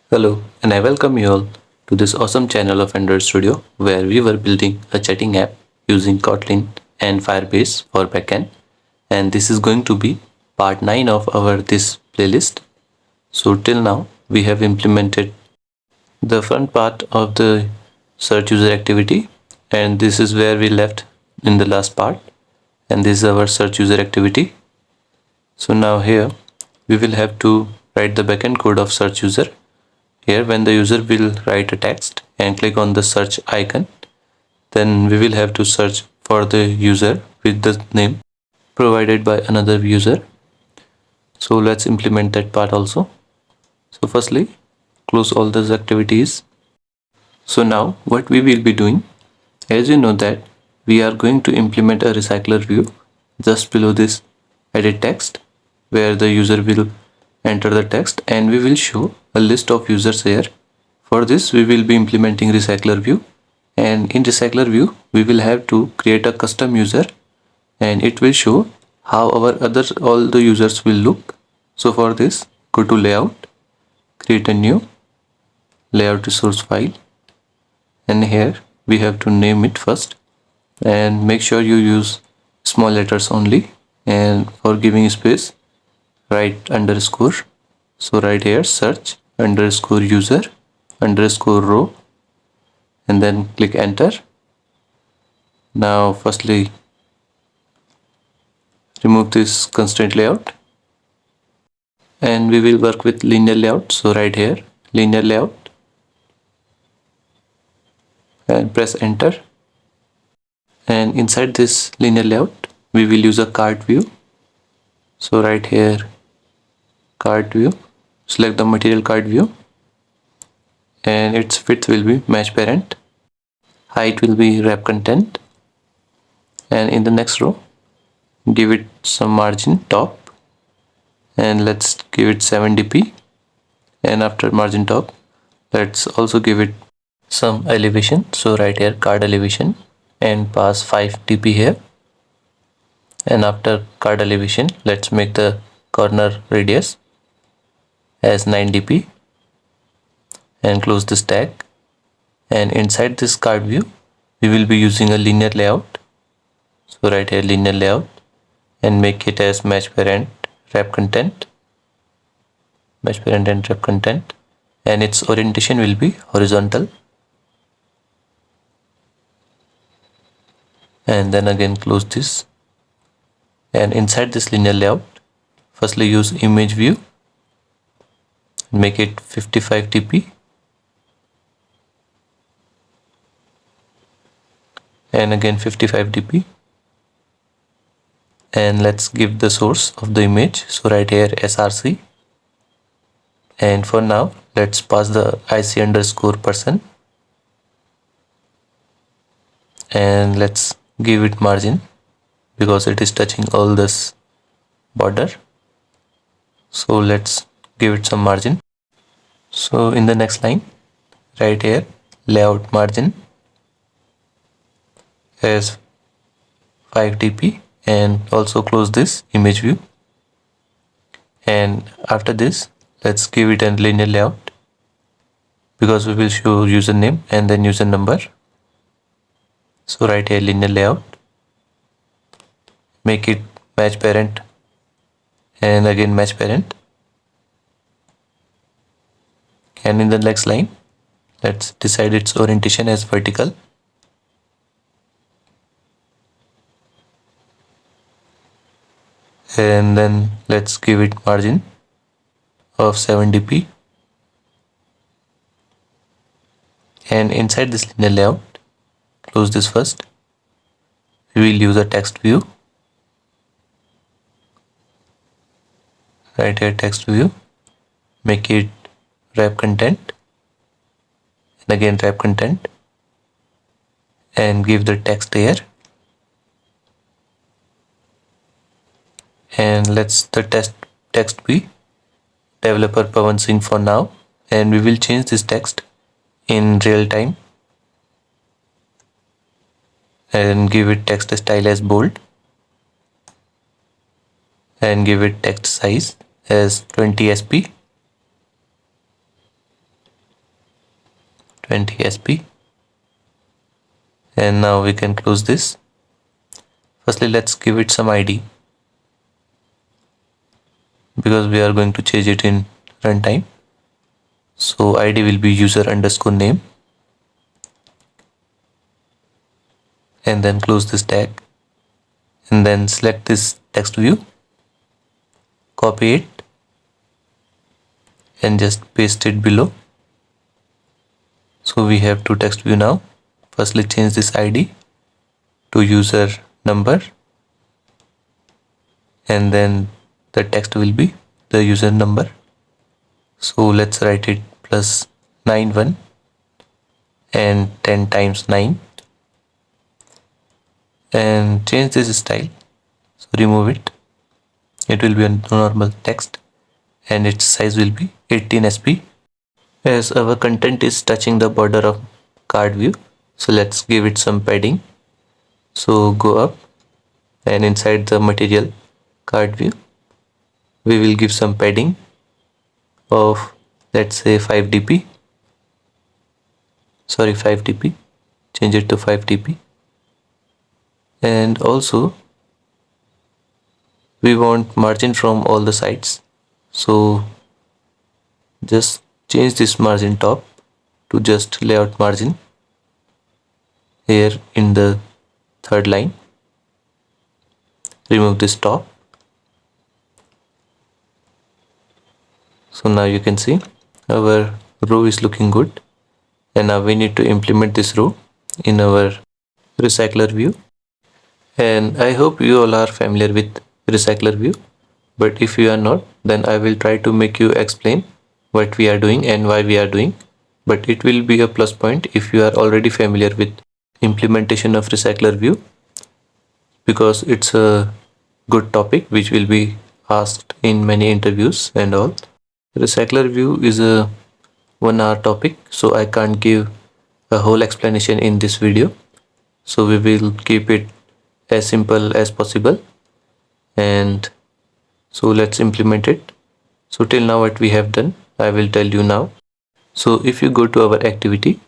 Hello, and I welcome you all to this awesome channel of Android Studio where we were building a chatting app using Kotlin and Firebase for backend. And this is going to be part 9 of our this playlist. So till now we have implemented the front part of the search user activity, and this is where we left in the last part, and this is our search user activity. So now here we will have to write the backend code of search user. Here when the user will write a text and click on the search icon, then we will have to search for the user with the name provided by another user. So let's implement that part also. So firstly, close all those activities. So now what we will be doing, as you know that we are going to implement a recycler view just below this edit text, where the user will enter the text and we will show a list of users here. For this we will be implementing recycler view, and in recycler view we will have to create a custom user and it will show how our other all the users will look. So for this, go to layout, create a new layout resource file, and here we have to name it first and make sure you use small letters only, and for giving space write underscore. So right here search underscore user underscore row and then click enter. Now firstly remove this constraint layout and we will work with linear layout. So right here linear layout and press enter, and inside this linear layout we will use a cart view. So right here cart view, select the material cart view and its width will be match parent, height will be wrap content, and in the next row give it some margin top and let's give it 7 dp, and after margin top let's also give it some elevation. So right here card elevation and pass 5 dp here, and after card elevation let's make the corner radius as 9 dp and close this tag. And inside this card view we will be using a linear layout. So right here linear layout and make it as match parent wrap content, match parent and wrap content, and its orientation will be horizontal, and then again close this. And inside this linear layout firstly use image view, make it 55 dp and again 55 dp, and let's give the source of the image. So right here src, and for now let's pass the ic underscore person and let's give it margin because it is touching all this border. So let's give it some margin. So in the next line right here layout margin as 5 dp and also close this image view, and after this let's give it a linear layout because we will show username and then user number. So right here linear layout, make it match parent and again match parent, and in the next line let's decide its orientation as vertical, and then let's give it margin of 7 dp, and inside this linear layout close this first, we will use a text view. Right here text view, make it wrap content and again wrap content and give the text here, and let's the text be developer Pawan Singh for now, and we will change this text in real time and give it text style as bold and give it text size as 20 sp 20 sp, and now we can close this. Firstly, let's give it some ID because we are going to change it in runtime. So ID will be user underscore name, and then close this tag, and then select this text view, copy it, and just paste it below. So we have two text view now. Firstly, change this ID to user number, and then the text will be the user number. So let's write it plus 91 and 10 times 9, and change this style. So remove it. It will be a normal text, and its size will be 18 sp. As our content is touching the border of card view, so let's give it some padding. So go up, and inside the material card view, we will give some padding of, let's say, 5 dp. Sorry, 5 dp. Change it to 5 dp. And also we want margin from all the sides, so just change this margin top to just layout margin here in the third line. Remove this top. So now you can see our row is looking good, and now we need to implement this row in our recycler view. And I hope you all are familiar with recycler view, but if you are not, then I will try to make you explain what we are doing and why we are doing. But it will be a plus point if you are already familiar with implementation of recycler view, because it's a good topic which will be asked in many interviews and all. Recycler view is a 1 hour topic, so I can't give a whole explanation in this video. So we will keep it as simple as possible, and so let's implement it. So till now what we have done, I will tell you now. So if you go to our activity,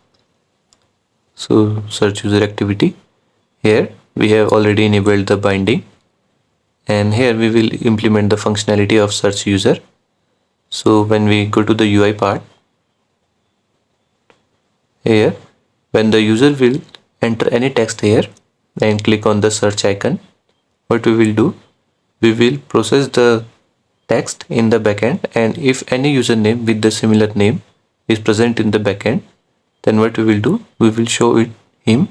so search user activity, here we have already enabled the binding, and here we will implement the functionality of search user. So when we go to the UI part, here when the user will enter any text here and click on the search icon, what we will do, we will process the text in the backend, and if any username with the similar name is present in the backend, then what we will do, we will show him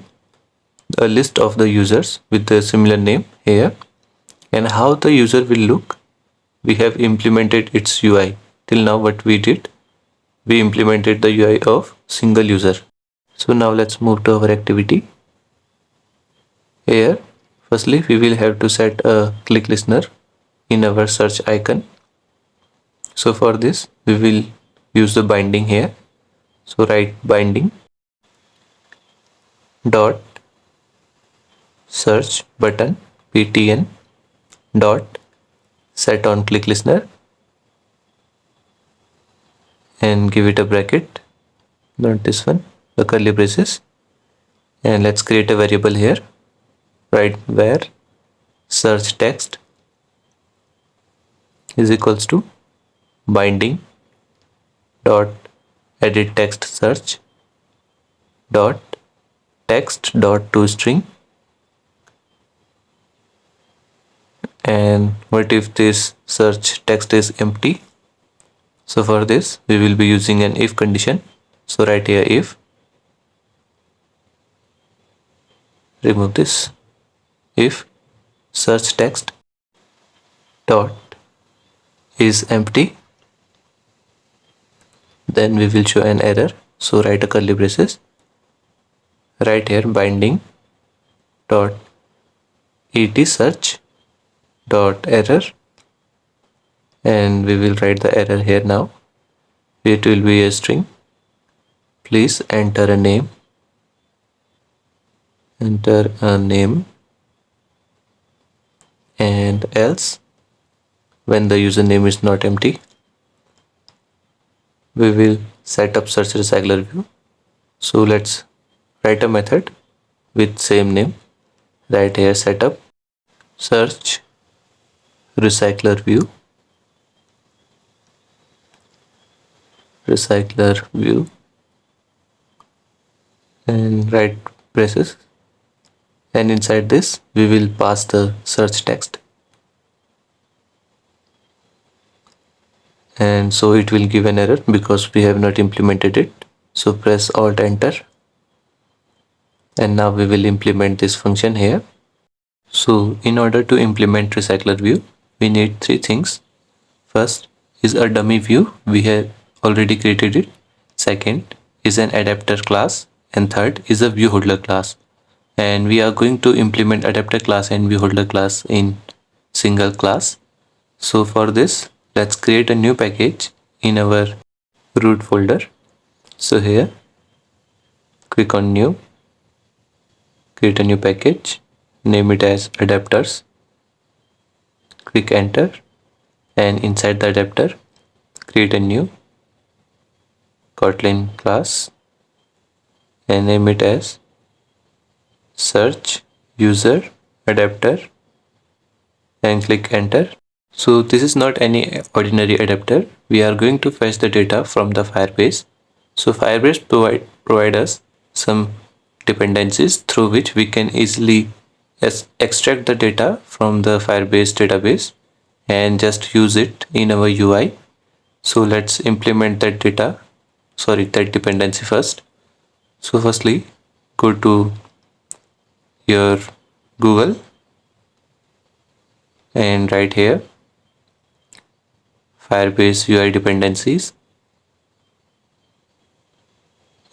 a list of the users with the similar name here. And how the user will look, we have implemented its UI. Till now what we did, we implemented the UI of single user. So now let's move to our activity. Here firstly we will have to set a click listener in our search icon. So for this we will use the binding here. So write binding dot search button ptn dot set on click listener, and give it a bracket, not this one, the curly braces, and let's create a variable here. Write where search text is equals to binding dot edit text search dot text dot toString. And what if this search text is empty? So for this we will be using an if condition. So write here if, remove this, if search text dot is empty, then we will show an error. So write a curly braces, write here binding dot et search dot error, and we will write the error here now. It will be a string, please enter a name, and else when the username is not empty, we will set up search recycler view So let's write a method with same name. Right here, setup, search, recycler view, and write braces. And inside this, we will pass the search text. And so it will give an error because we have not implemented it. So press Alt Enter. And now we will implement this function here. So in order to implement recycler view, we need three things. First is a dummy view, we have already created it. Second is an adapter class, and third is a view holder class. And we are going to implement adapter class and view holder class in single class. So for this, let's create a new package in our root folder. So here, click on new, create a new package, name it as adapters, click enter, and inside the adapter, create a new Kotlin class and name it as search user adapter and click enter. So this is not any ordinary adapter. We are going to fetch the data from the Firebase. So Firebase provide us some dependencies through which we can easily extract the data from the Firebase database and just use it in our UI. So let's implement that that dependency first. So firstly, go to your Google and write here Firebase UI dependencies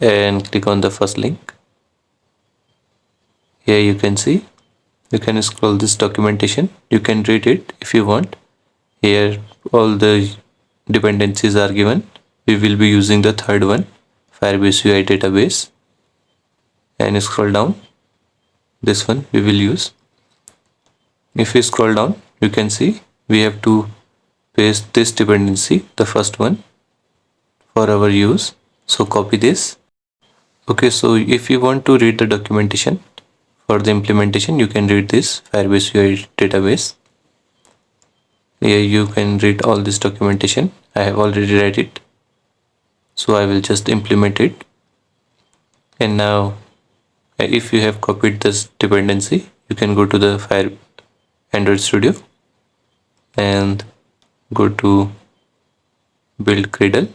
and click on the first link. Here you can see, you can scroll this documentation, you can read it if you want. Here all the dependencies are given. We will be using the third one, Firebase UI database, and scroll down, this one we will use. If we scroll down, you can see we have to paste this dependency, the first one, for our use. So copy this. Okay, so if you want to read the documentation for the implementation, you can read this Firebase UI database. Here you can read all this documentation. I have already read it, so I will just implement it. And now if you have copied this dependency, you can go to the Android Studio and go to build Cradle.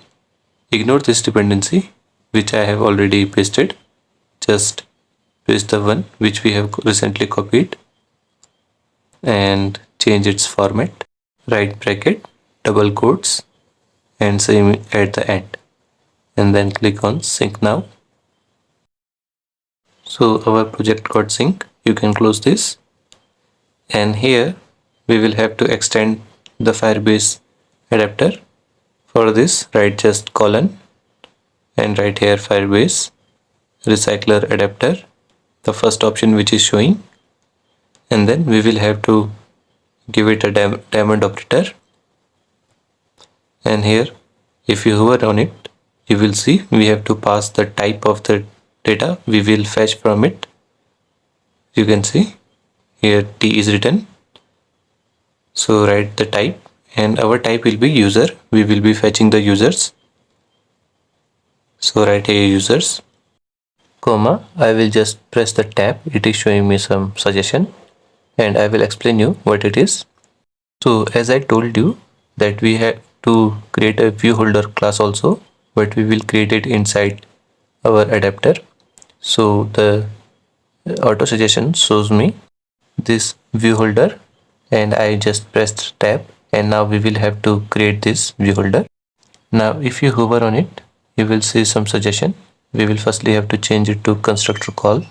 Ignore this dependency which I have already pasted. Just paste the one which we have recently copied and change its format. Right bracket, double quotes, and same at the end, and then click on sync now. So our project got sync. You can close this, and here we will have to extend the Firebase adapter. For this, write just colon and write here Firebase recycler adapter, the first option which is showing, and then we will have to give it a diamond operator. And here if you hover on it, you will see we have to pass the type of the data we will fetch from it. You can see here T is written, so write the type, and our type will be user. We will be fetching the users, so write here users, comma, I will just press the tab. It is showing me some suggestion and I will explain you what it is. So as I told you that we have to create a view holder class also, but we will create it inside our adapter. So the auto suggestion shows me this view holder, and I just pressed tab, and now we will have to create this view holder. Now if you hover on it, you will see some suggestion. We will firstly have to change it to constructor call,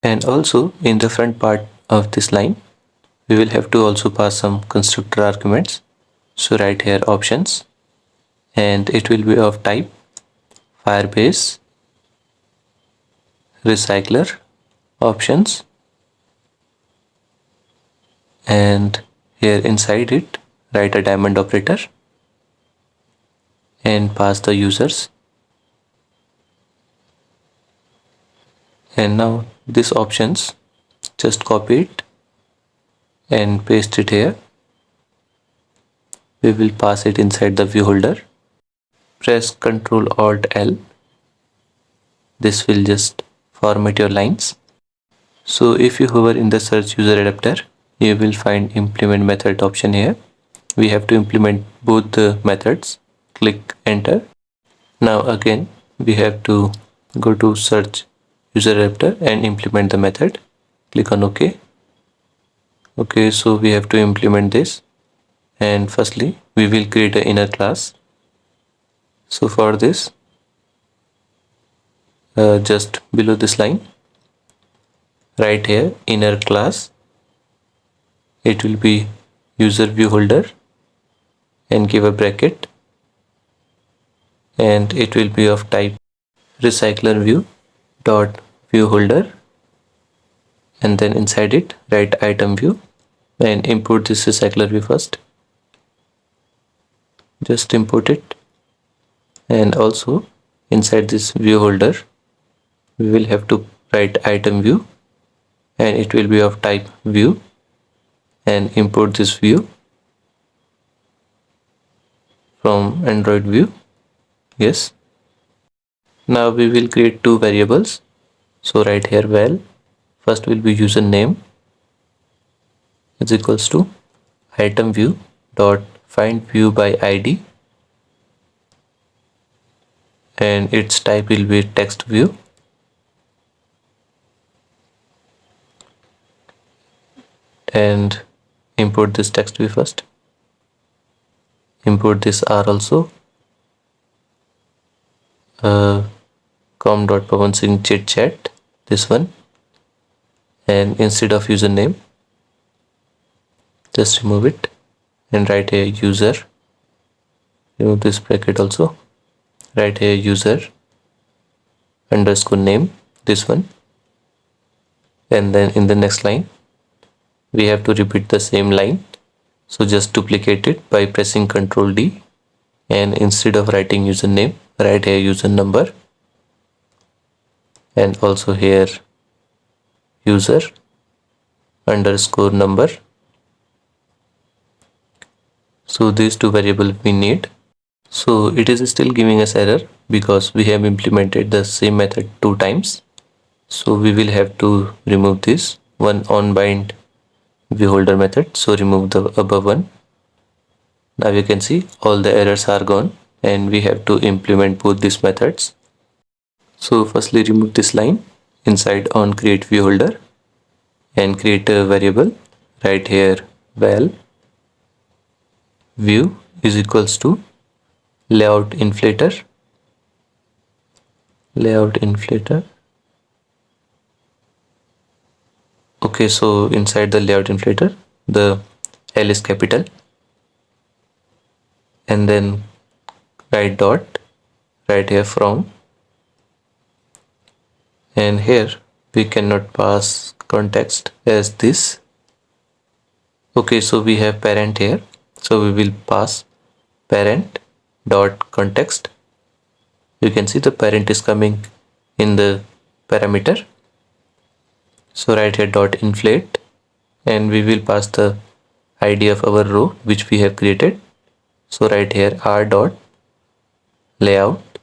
and also in the front part of this line we will have to also pass some constructor arguments. So write here options, and it will be of type Firebase recycler options, and here inside it write a diamond operator and pass the users. And now this options, just copy it and paste it here. We will pass it inside the view holder. Press Ctrl Alt L. This will just format your lines. So if you hover in the search user adapter, you will find implement method option here. We have to implement both the methods. Click enter. Now again we have to go to search user adapter and implement the method. Click on OK. Okay, so we have to implement this, and firstly we will create an inner class. So for this, just below this line, right here inner class, it will be user view holder, and give a bracket, and it will be of type recycler view dot view holder, and then inside it write item view and import this recycler view first. Just import it, and also inside this view holder we will have to write item view, and it will be of type view, and import this view from Android view. Yes. Now we will create two variables. So right here val, first will be username is equals to item view dot find view by id, and its type will be text view, and import this text view first. Import this R also, com.pawansingh chit chat, this one, and instead of username just remove it and write a user. Remove this bracket also, write a user underscore name, this one, and then in the next line we have to repeat the same line. So just duplicate it by pressing Ctrl D, and instead of writing username write a user number, and also here user underscore number. So these two variables we need. So it is still giving us error because we have implemented the same method two times. So we will have to remove this one on bind view holder method. So remove the above one. Now you can see all the errors are gone, and we have to implement both these methods. So firstly remove this line inside on create view holder and create a variable. Right here val view is equals to layout inflator. Okay, so inside the layout inflator the L is capital, and then write dot right here from, and here we cannot pass context as this. Okay, so we have parent here, so we will pass parent dot context. You can see the parent is coming in the parameter. So right here dot inflate, and we will pass the ID of our row which we have created. So right here r dot layout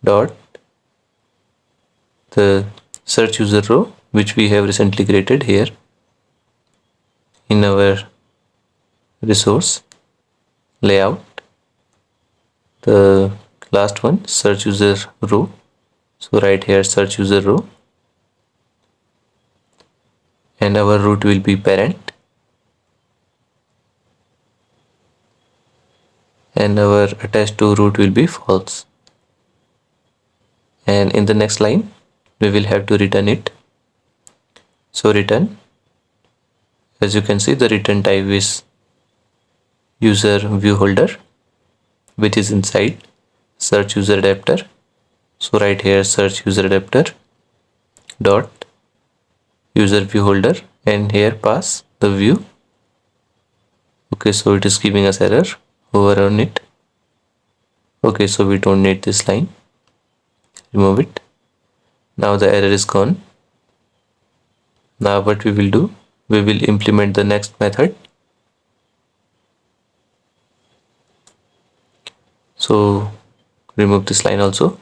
dot the search user row which we have recently created here in our resource layout, the last one search user row. So right here search user row, and our root will be parent, and our attached to root will be false, and in the next line we will have to return it. So return, as you can see the return type is user view holder which is inside search user adapter. So right here search user adapter dot user view holder, and here pass the view. Okay, so it is giving us error, hover on it. Okay, so we don't need this line, remove it. Now the error is gone. Now what we will do, we will implement the next method. So remove this line also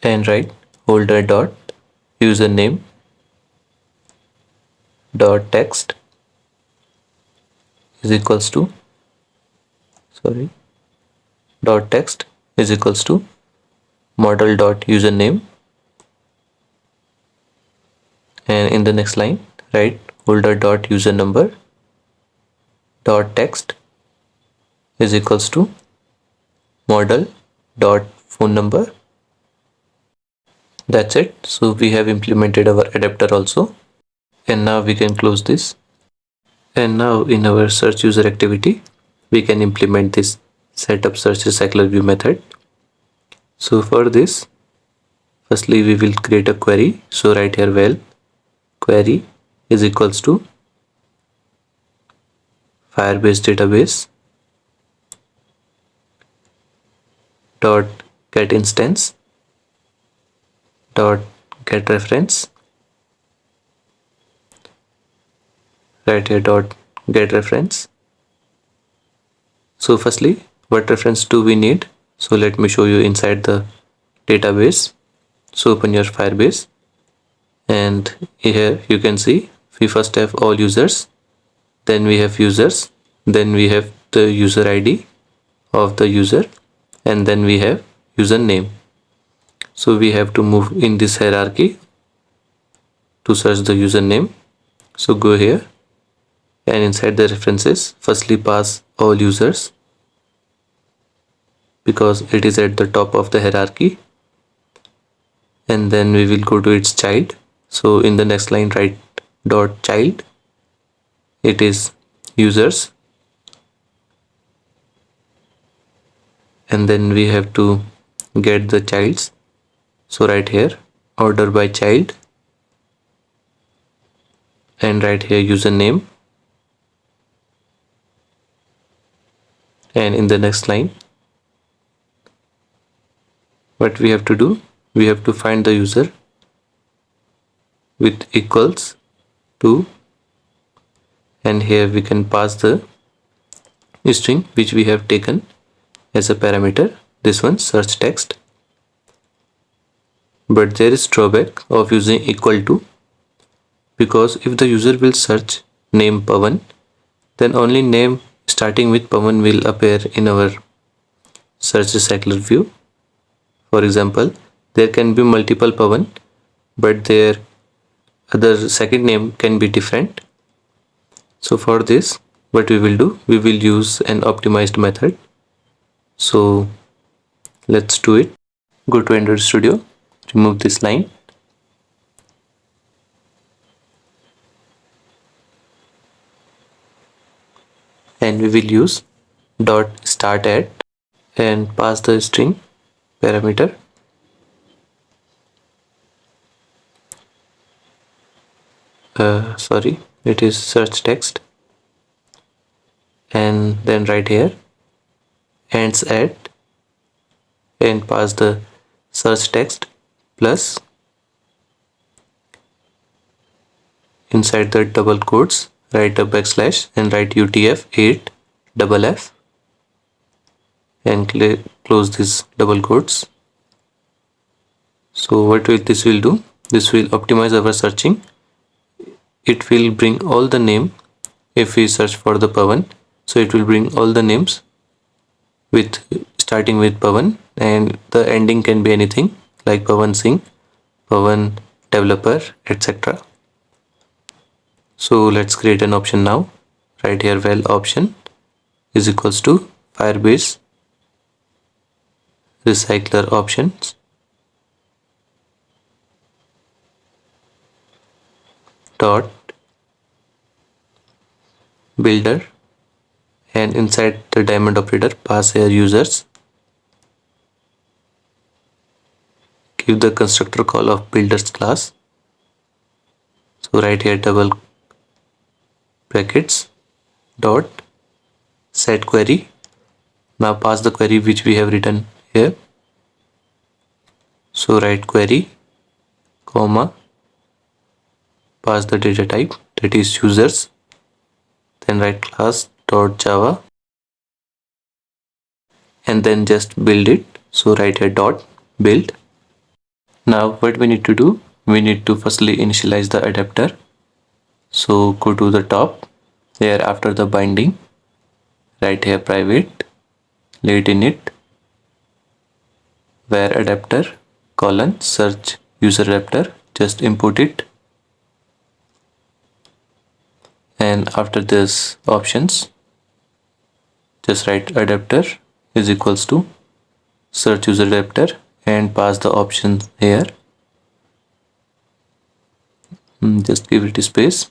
and write holder dot username dot text is equals to dot text is equals to model dot username, and in the next line write holder dot user number dot text is equals to model dot phone number. That's it. So we have implemented our adapter also, and now we can close this. And now in our search user activity we can implement this setup search recycler view method. So for this, firstly we will create a query. So write here val query is equals to Firebase database dot get instance dot get reference. Write here dot get reference. So firstly, what reference do we need? So let me show you inside the database. So open your Firebase, and here you can see we first have all users, then we have users, then we have the user ID of the user, and then we have username. So we have to move in this hierarchy to search the username. So go here and inside the references firstly pass all users because it is at the top of the hierarchy, and then we will go to its child. So in the next line write dot child, it is users, and then we have to get the childs. So write here order by child and write here username, and in the next line what we have to do, we have to find the user with equals to, and here we can pass the string which we have taken as a parameter, this one search text. But there is drawback of using equal to, because if the user will search name Pawan, then only name starting with Pawan will appear in our search recycler view. For example, there can be multiple Pawan, but their other second name can be different. So for this, what we will do, we will use an optimized method. So let's do it. Go to Android Studio, remove this line, and we will use dot start at and pass the string parameter. It is search text, and then right here ends at and pass the search text plus inside the double quotes write a backslash and write UTF-8 double F and close this double quotes. So what this will do, this will optimize our searching. It will bring all the name. If we search for the Pawan, so it will bring all the names with starting with Pawan, and the ending can be anything like Pawan Singh, Pawan developer, etc. So let's create an option now. Right here val option is equals to Firebase recycler options dot builder, and inside the diamond operator pass here users, give the constructor call of builders class. So write here double brackets dot set query. Now pass the query which we have written here. So write query comma pass the data type, that is users, then write class dot java, and then just build it. So write here dot build. Now what we need to do, we need to firstly initialize the adapter. So go to the top here, after the binding, write here private let init where adapter colon search user adapter, just import it, and after this options just write adapter is equals to search user adapter and pass the option here. Just give it space.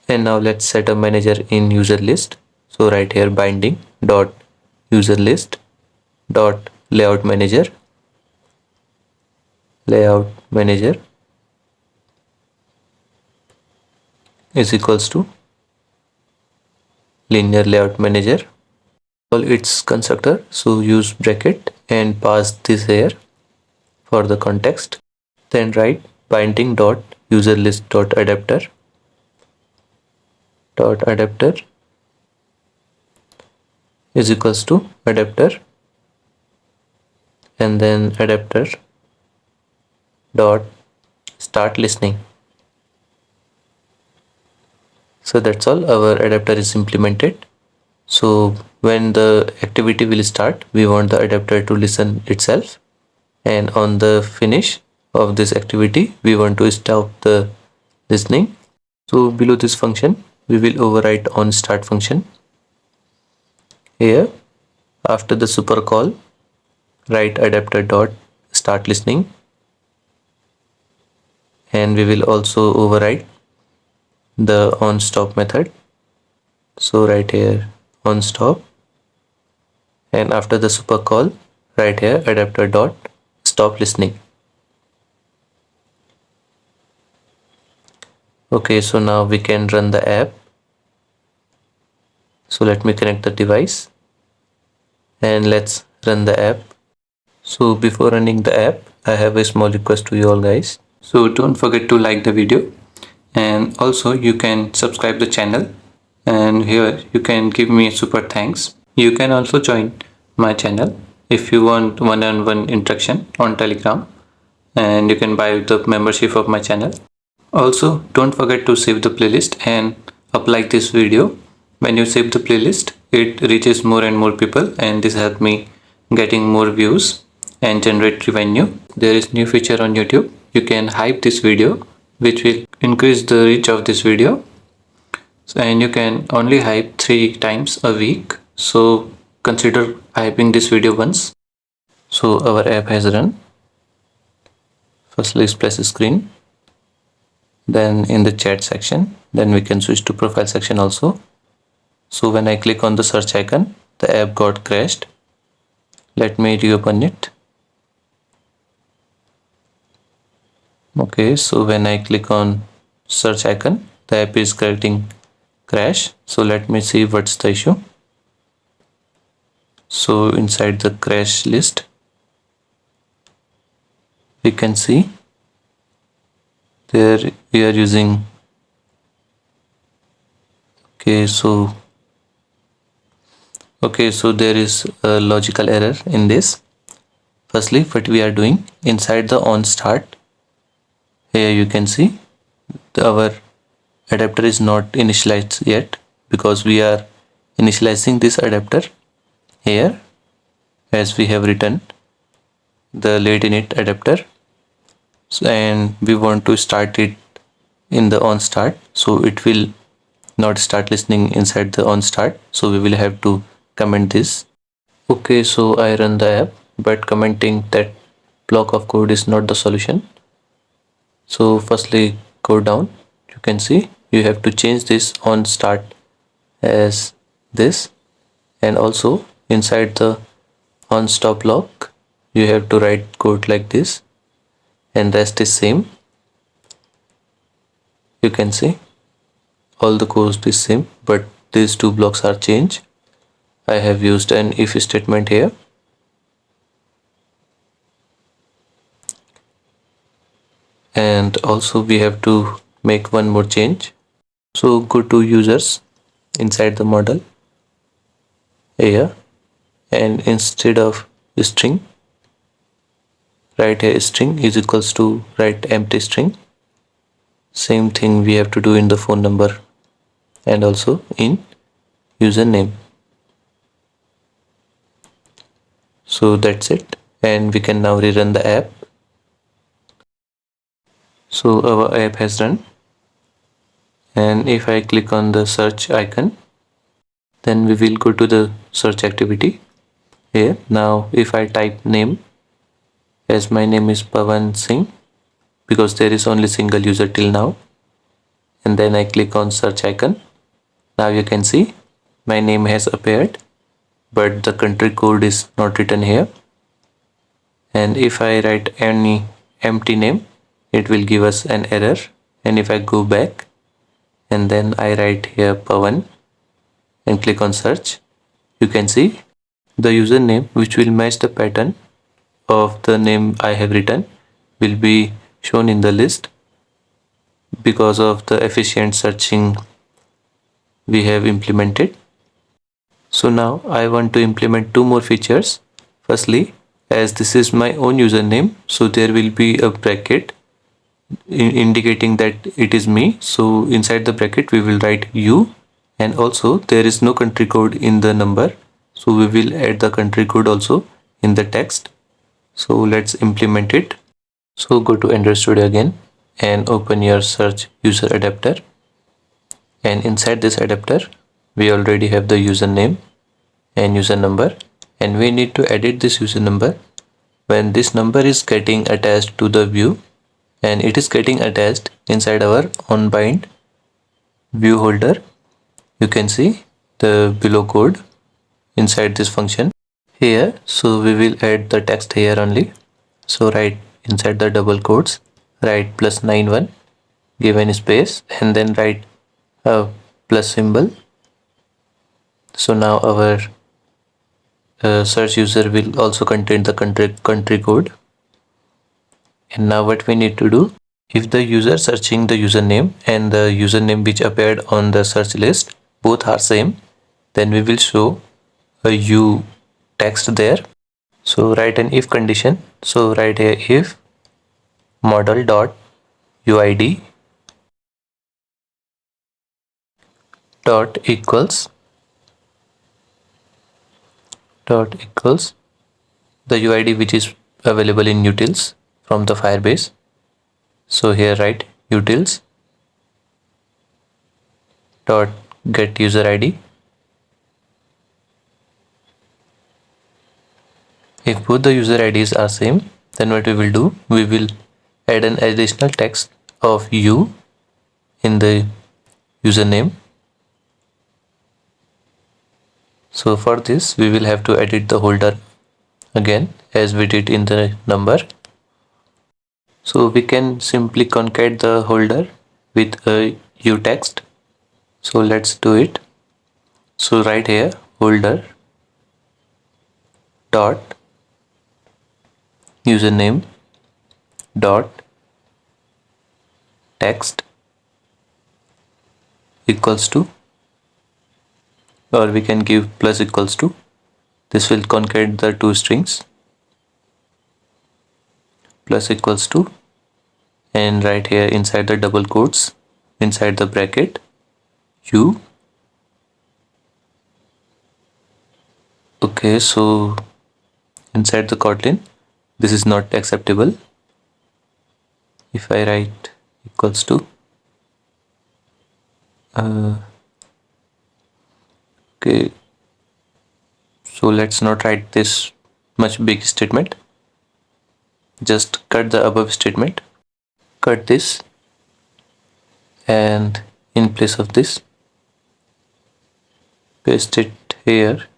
And now let's set a manager in user list. So write here binding dot user list dot layout manager is equals to linear layout manager, all its constructor. So use bracket and pass this here for the context. Then write binding dot user list dot adapter is equals to adapter, and then adapter dot start listening. So that's all, our adapter is implemented. So when the activity will start, we want the adapter to listen itself, and on the finish of this activity we want to stop the listening. So below this function we will overwrite on start function. Here after the super call write adapter dot start listening, and we will also override the on stop method. So write here on stop, and after the super call write here adapter dot stop listening. Okay, so now we can run the app. So let me connect the device and let's run the app. So before running the app, I have a small request to you all guys. So don't forget to like the video, and also you can subscribe the channel, and here you can give me a super thanks. You can also join my channel if you want one-on-one interaction on Telegram, and you can buy the membership of my channel. Also don't forget to save the playlist and like this video. When you save the playlist, it reaches more and more people, and this helps me getting more views and generate revenue. There is new feature on YouTube, you can hype this video, which will increase the reach of this video, and you can only hype 3 times a week. So consider hyping this video once. So our app has run. Firstly splash screen, then in the chat section, then we can switch to profile section also. So when I click on the search icon, the app got crashed. Let me reopen it. Okay, so when I click on search icon, the app is creating crash. So let me see what's the issue. So inside the crash list, we can see there we are using. Okay, so there is a logical error in this. Firstly, what we are doing inside the on start, here you can see our adapter is not initialized yet, because we are initializing this adapter here as we have written the let init adapter. So, and we want to start it in the on start, so it will not start listening inside the on start, so we will have to comment this. Okay, so I run the app, but commenting that block of code is not the solution. So firstly go down, you can see you have to change this on start as this, and also inside the on stop block you have to write code like this, and rest is same. You can see all the code is same, but these two blocks are changed. I have used an if statement here, and also we have to make one more change. So go to users inside the model here, and instead of string, write here string is equals to write empty string. Same thing we have to do in the phone number and also in username. So that's it, and we can now rerun the app. So our app has run, and if I click on the search icon, then we will go to the search activity here. Now if I type name, as my name is Pawan Singh, because there is only single user till now, and then I click on search icon. Now you can see my name has appeared, but the country code is not written here. And if I write any empty name, it will give us an error. And if I go back and then I write here Pawan and click on search, you can see the username which will match the pattern of the name I have written will be shown in the list because of the efficient searching we have implemented. So now I want to implement two more features. Firstly, as this is my own username, so there will be a bracket indicating that it is me. So inside the bracket we will write you, and also there is no country code in the number, so we will add the country code also in the text. So let's implement it. So go to Android Studio again and open your search user adapter, and inside this adapter we already have the username and user number, and we need to edit this user number when this number is getting attached to the view, and it is getting attached inside our onBind view holder. You can see the below code inside this function here. So we will add the text here only. So write inside the double quotes, write +91, give any space, and then write a plus symbol. So now our search user will also contain the country code. And now what we need to do, if the user searching the username and the username which appeared on the search list both are same, then we will show a U text there. So write an if condition. So write here if model dot uid dot equals the uid which is available in utils from the Firebase. So here write utils dot get user id. If both the user IDs are same, then what we will do, we will add an additional text of u in the username. So for this we will have to edit the holder again as we did in the number. So we can simply concat the holder with a u text. So let's do it. So write here holder dot username dot text equals to, or we can give plus equals to. This will concat the two strings, plus equals to, and right here inside the double quotes inside the bracket u. Okay, so inside the Kotlin this is not acceptable. If I write equals to okay, so let's not write this much big statement, just cut the above statement, cut this, and in place of this paste it here.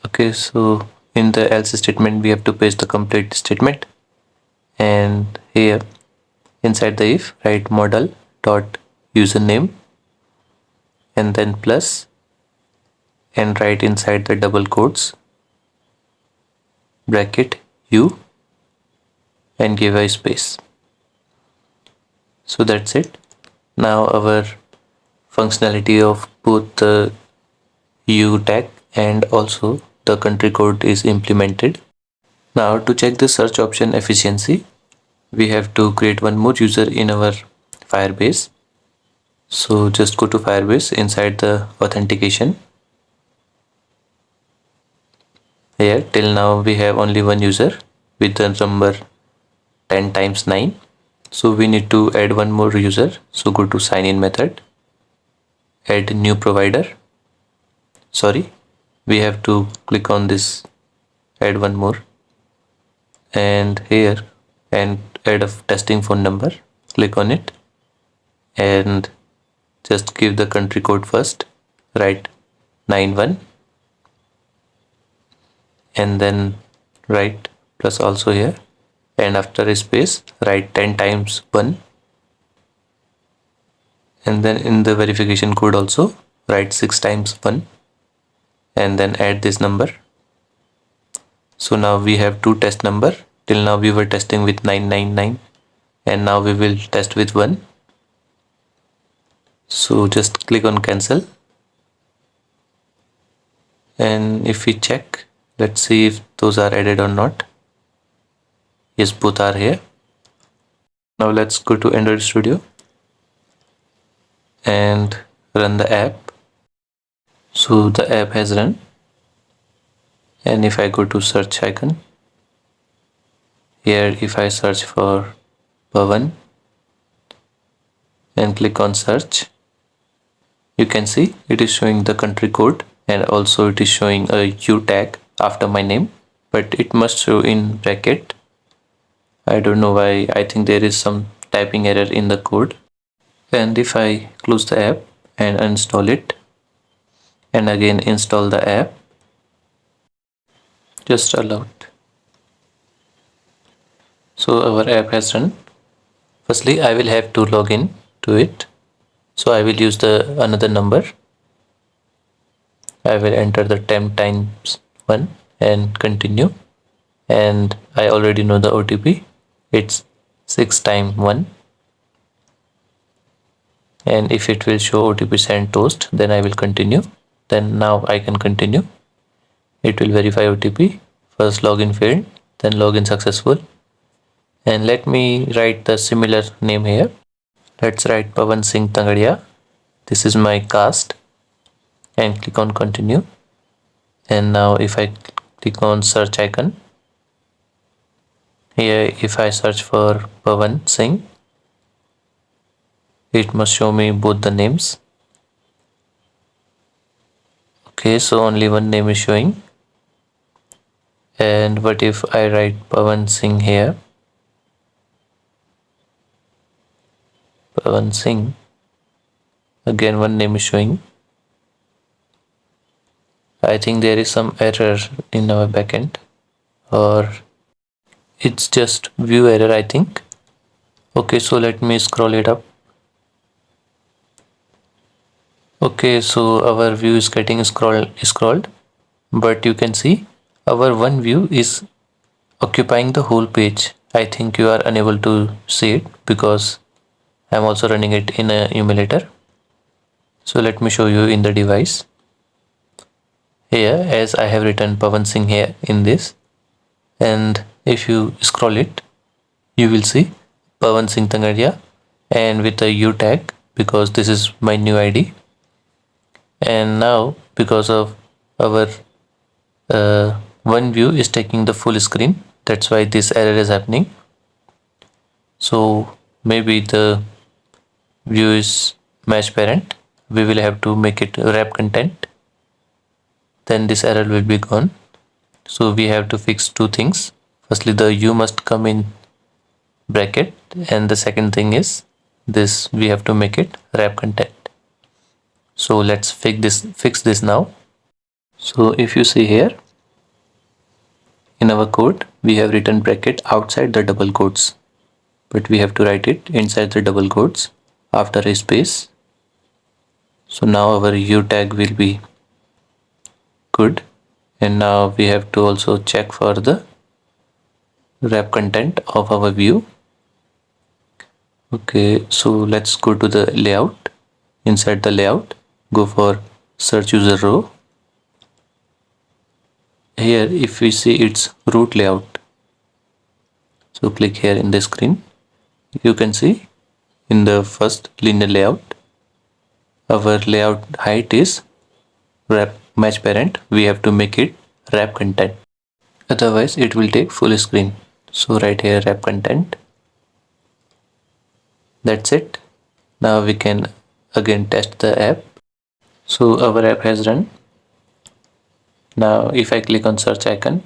Okay, so in the else statement we have to paste the complete statement, and here inside the if write model dot username and then plus, and write inside the double quotes bracket u and give a space. So that's it. Now our functionality of both the EU tag and also the country code is implemented. Now to check the search option efficiency, we have to create one more user in our Firebase. So just go to Firebase inside the authentication. Here till now we have only one user with the number 10 times 9. So we need to add one more user. So go to sign in method, add new provider. Sorry, we have to click on this add one more, and here and add a testing phone number. Click on it and just give the country code first. Write 91 and then write plus also here, and after a space write 10 times 1, and then in the verification code also write 6 times 1 and then add this number. So now we have two test number. Till now we were testing with 999 and now we will test with 1. So just click on cancel, and if we check, let's see if those are added or not. Yes, both are here. Now let's go to Android Studio and run the app. So the app has run, and if I go to search icon, here if I search for Pavan and click on search, you can see it is showing the country code and also it is showing a U tag after my name, but it must show in bracket. I don't know why. I think there is some typing error in the code. And if I close the app and uninstall it and again install the app, just allow it. So our app has run. Firstly, I will have to log in to it. So I will use the another number. I will enter the 10 times 1 and continue. And I already know the OTP. It's 6 times 1. And if it will show OTP sent toast, then I will continue. Then now I can continue. It will verify OTP. First login failed, then login successful. And let me write the similar name here. Let's write Pavan Singh Tangadia. This is my caste, and click on continue. And now if I click on search icon, here if I search for Pavan Singh, it must show me both the names. Okay, so only one name is showing. And what if I write Pavan Singh here? Pavan Singh, again one name is showing. I think there is some error in our backend, or it's just view error, I think. Okay, so let me scroll it up. Okay, so our view is getting scrolled, but you can see our one view is occupying the whole page. I think you are unable to see it because I'm also running it in a emulator. So let me show you in the device. Here, as I have written Pavan Singh here in this, and if you scroll it, you will see Pavan Singh Tangadia and with a U tag because this is my new ID. And now because of our one view is taking the full screen, that's why this error is happening. So maybe the view is match parent. We will have to make it wrap content, then this error will be gone. So we have to fix two things. Firstly, the U must come in bracket, and the second thing is this, we have to make it wrap content. So let's fix this now. So if you see here in our code, we have written bracket outside the double quotes, but we have to write it inside the double quotes after a space. So now our U tag will be good, and now we have to also check for the wrap content of our view. Okay, so let's go to the layout. Inside the layout, go for search user row. Here, if we see its root layout, so click here in the screen. You can see in the first linear layout, our layout height is wrap match parent. We have to make it wrap content. Otherwise, it will take full screen. So right here, wrap content. That's it. Now we can again test the app. So our app has run. Now if I click on search icon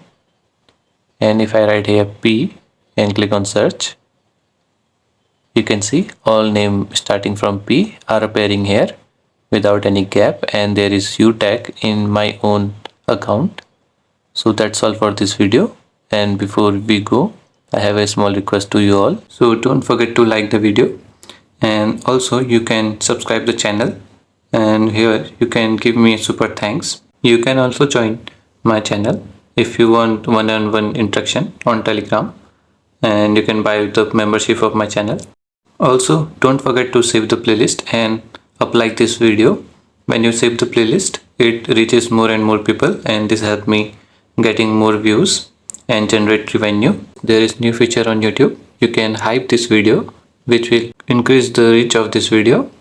and if I write here P and click on search, you can see all names starting from P are appearing here without any gap, and there is U tag in my own account. So that's all for this video, and before we go, I have a small request to you all. So don't forget to like the video, and also you can subscribe the channel, and here you can give me a super thanks. You can also join my channel if you want one-on-one interaction on Telegram, and you can buy the membership of my channel. Also, don't forget to save the playlist and like this video. When you save the playlist, it reaches more and more people, and this helps me getting more views and generate revenue. There is new feature on YouTube. You can hype this video, which will increase the reach of this video.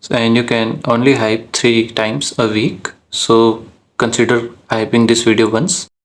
And you can only hype 3 times a week. So consider hyping this video once.